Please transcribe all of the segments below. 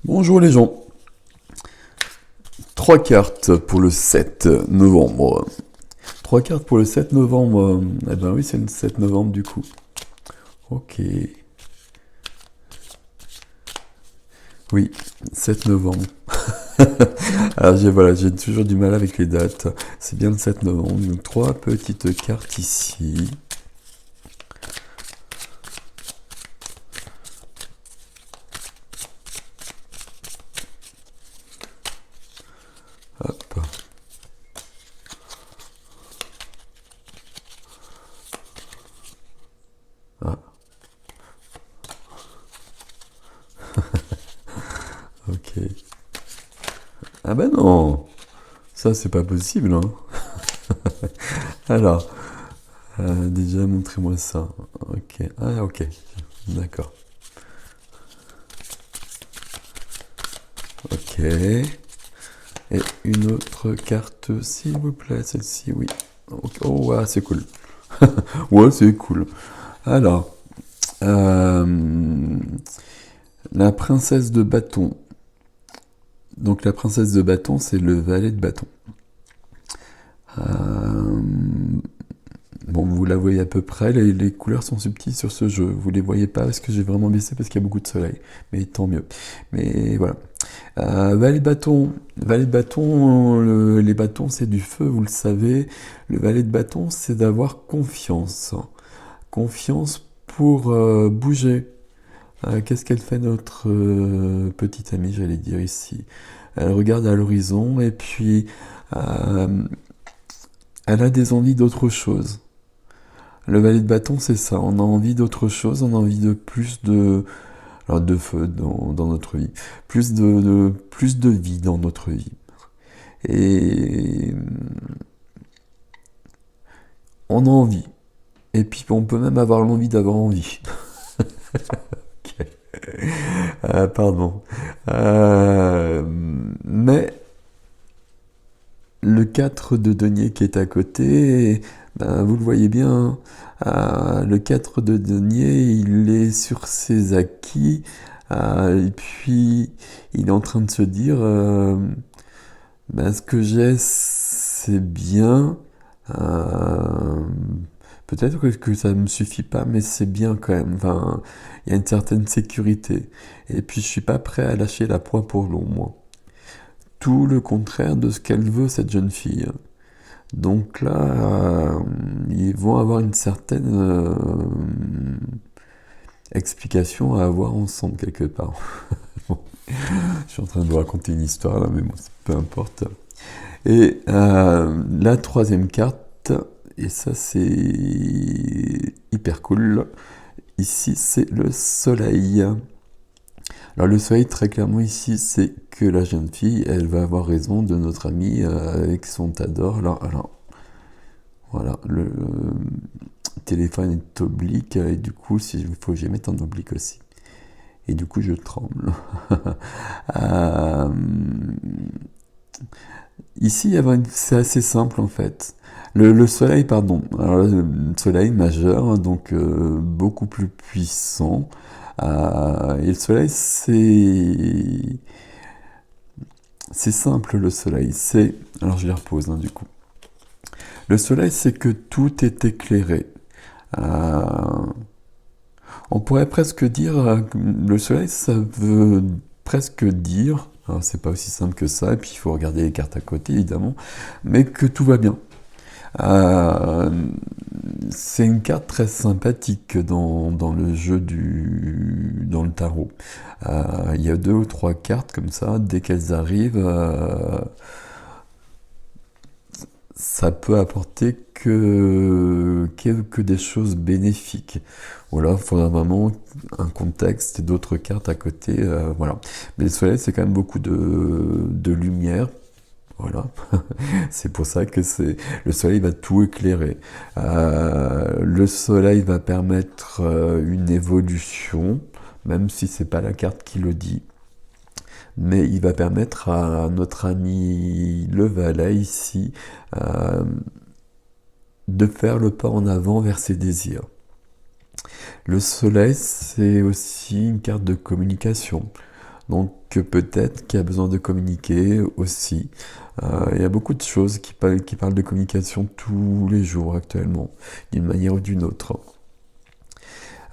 Bonjour les gens, trois cartes pour le 7 novembre. Trois cartes pour le 7 novembre. Eh ben oui, c'est le 7 novembre du coup. Ok. Oui, 7 novembre. Alors j'ai toujours du mal avec les dates. C'est bien le 7 novembre. Donc trois petites cartes ici. Hop. Ah, ok. Ah ben non, ça c'est pas possible, hein. Alors, déjà montrez-moi ça. Ok. Ah ok. D'accord. Ok. Et une autre carte, s'il vous plaît, celle-ci, oui. Oh, ouais, c'est cool. Ouais, c'est cool. Alors, euh, la princesse de bâton. Donc la princesse de bâton, c'est le valet de bâton. Euh, bon, vous la voyez à peu près, les couleurs sont subtiles sur ce jeu. Vous les voyez pas parce que j'ai vraiment baissé parce qu'il y a beaucoup de soleil. Mais tant mieux. Mais voilà. Valet de bâton. Valet de bâton, les bâtons c'est du feu, vous le savez. Le valet de bâton, c'est d'avoir confiance. Confiance pour bouger. Qu'est-ce qu'elle fait notre petite amie, j'allais dire ici. Elle regarde à l'horizon et puis euh, elle a des envies d'autre chose. Le valet de bâton, c'est ça. On a envie d'autre chose, on a envie de plus de, alors de feu dans notre vie, plus de vie dans notre vie. Et on a envie. Et puis on peut même avoir l'envie d'avoir envie. Ok. Pardon. Mais le 4 de denier qui est à côté, ben, vous le voyez bien, le 4 de denier, il est sur ses acquis, et puis il est en train de se dire, ben, ce que j'ai, c'est bien, euh, peut-être que ça ne me suffit pas, mais c'est bien quand même, enfin, il y a une certaine sécurité. Et puis je suis pas prêt à lâcher la proie pour l'eau, moi. Tout le contraire de ce qu'elle veut, cette jeune fille. Donc là, ils vont avoir une certaine explication à avoir ensemble quelque part. Bon, je suis en train de vous raconter une histoire là, mais bon, peu importe. Et la troisième carte, et ça c'est hyper cool, ici c'est le soleil. Alors le soleil, très clairement ici, c'est que la jeune fille, elle va avoir raison de notre ami avec son Tador. Alors voilà, le téléphone est oblique et du coup, il faut que je les mette en oblique aussi. Et du coup, je tremble. Euh, ici, c'est assez simple en fait. Le soleil, pardon. Alors, le soleil majeur, donc beaucoup plus puissant. Et le soleil, c'est simple le soleil. Alors je les repose du coup. Le soleil, c'est que tout est éclairé. Euh, on pourrait presque dire que le soleil, ça veut presque dire, alors c'est pas aussi simple que ça, et puis il faut regarder les cartes à côté évidemment, mais que tout va bien. Euh, c'est une carte très sympathique dans le jeu dans le tarot. Il y a deux ou trois cartes comme ça, dès qu'elles arrivent, ça peut apporter que des choses bénéfiques. Voilà, il faudra vraiment un contexte et d'autres cartes à côté. Voilà. Mais le soleil, c'est quand même beaucoup de lumière. Voilà. C'est pour ça que le soleil va tout éclairer. Le soleil va permettre une évolution, même si c'est pas la carte qui le dit. Mais il va permettre à notre ami le valet ici de faire le pas en avant vers ses désirs. Le soleil, c'est aussi une carte de communication. Donc peut-être qu'il y a besoin de communiquer aussi. Il y a beaucoup de choses qui parlent de communication tous les jours actuellement, d'une manière ou d'une autre.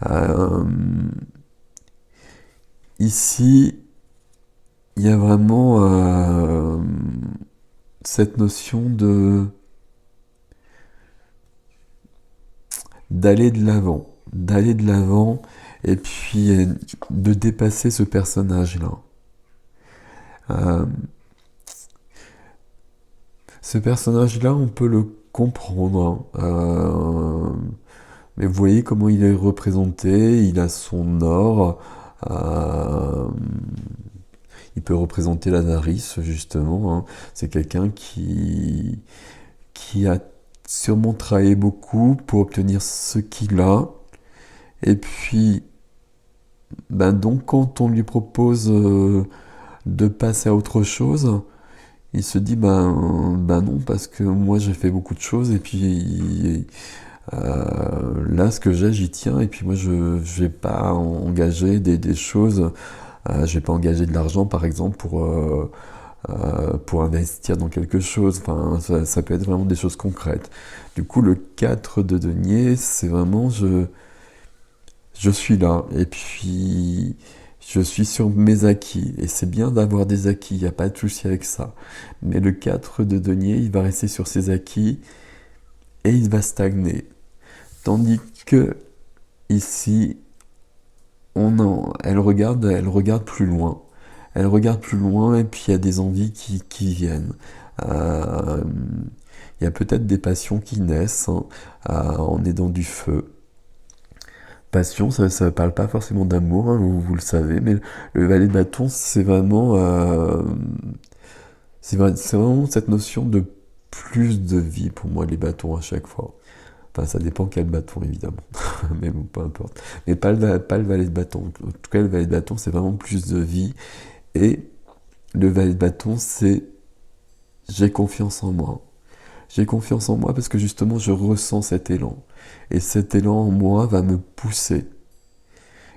Euh, Ici, il y a vraiment cette notion d'aller de l'avant, et puis de dépasser ce personnage-là. Euh, Ce personnage-là, on peut le comprendre, hein. Mais vous voyez comment il est représenté, il a son or, euh, il peut représenter l'avarice, justement, hein. C'est quelqu'un qui a sûrement travaillé beaucoup pour obtenir ce qu'il a, et puis, ben donc, quand on lui propose de passer à autre chose, il se dit, ben non, parce que moi j'ai fait beaucoup de choses, et puis là, ce que j'ai, j'y tiens, et puis moi je vais pas engager des choses, je vais pas engager de l'argent, par exemple, pour investir dans quelque chose. Enfin, ça peut être vraiment des choses concrètes. Du coup, le 4 de denier, c'est vraiment je suis là, et puis je suis sur mes acquis, et c'est bien d'avoir des acquis, il n'y a pas de souci avec ça. Mais le 4 de denier, il va rester sur ses acquis, et il va stagner. Tandis que ici, elle regarde plus loin. Elle regarde plus loin, et puis il y a des envies qui viennent. Euh, il y a peut-être des passions qui naissent, hein, en aidant du feu. Passion, ça ne parle pas forcément d'amour, hein, vous le savez, mais le valet de bâton, c'est vraiment cette notion de plus de vie pour moi, les bâtons à chaque fois. Enfin, ça dépend quel bâton, évidemment. Mais bon, peu importe. Mais pas le valet de bâton. En tout cas, le valet de bâton, c'est vraiment plus de vie. Et le valet de bâton, c'est j'ai confiance en moi. J'ai confiance en moi parce que justement, je ressens cet élan. Et cet élan en moi va me pousser.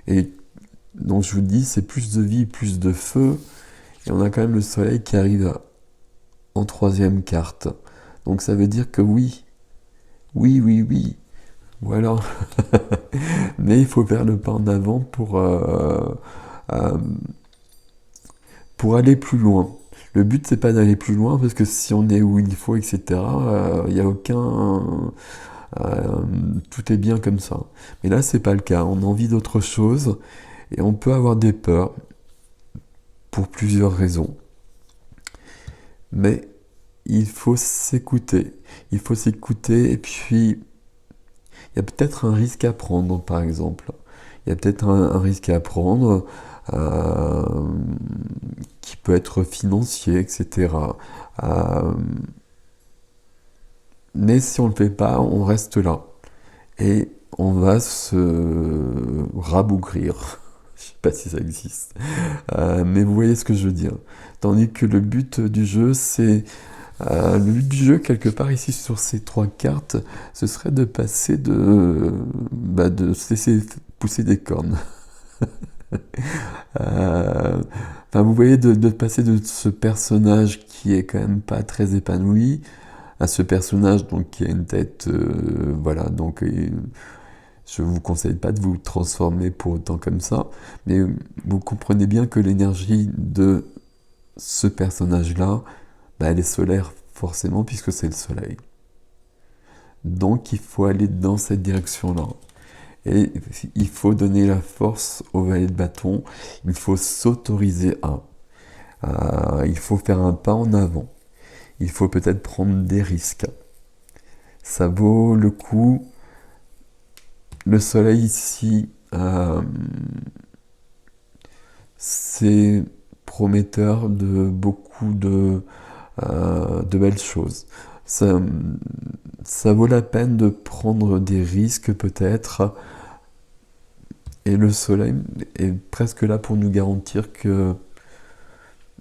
Et donc, je vous dis, c'est plus de vie, plus de feu. Et on a quand même le soleil qui arrive en troisième carte. Donc, ça veut dire que oui, oui, oui, oui. Voilà. Mais il faut faire le pas en avant euh, pour aller plus loin. Le but, c'est pas d'aller plus loin, parce que si on est où il faut, etc., il n'y a aucun... euh, tout est bien comme ça. Mais là, c'est pas le cas. On a envie d'autre chose, et on peut avoir des peurs pour plusieurs raisons. Mais il faut s'écouter. Il faut s'écouter, et puis il y a peut-être un risque à prendre, par exemple. Il y a peut-être un risque à prendre, euh, qui peut être financier, etc. Euh, mais si on ne le fait pas, on reste là. Et on va se rabougrir. Je sais pas si ça existe. Mais vous voyez ce que je veux dire. Tandis que le but du jeu, le but du jeu, quelque part ici sur ces trois cartes, ce serait de passer de se laisser pousser des cornes. Euh, Enfin, vous voyez, de passer de ce personnage qui est quand même pas très épanoui à ce personnage donc qui a une tête, voilà. Donc, je vous conseille pas de vous transformer pour autant comme ça, mais vous comprenez bien que l'énergie de ce personnage-là, elle est solaire forcément puisque c'est le soleil. Donc, il faut aller dans cette direction-là. Et il faut donner la force au valet de bâton. Il faut s'autoriser à. Il faut faire un pas en avant. Il faut peut-être prendre des risques. Ça vaut le coup. Le soleil ici, c'est prometteur de beaucoup de belles choses. Ça vaut la peine de prendre des risques peut-être. Et le soleil est presque là pour nous garantir que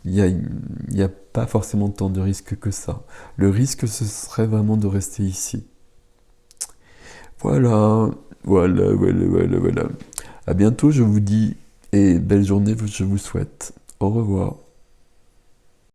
il y a pas forcément tant de risques que ça. Le risque, ce serait vraiment de rester ici. Voilà, voilà. À bientôt, je vous dis, et belle journée, je vous souhaite. Au revoir.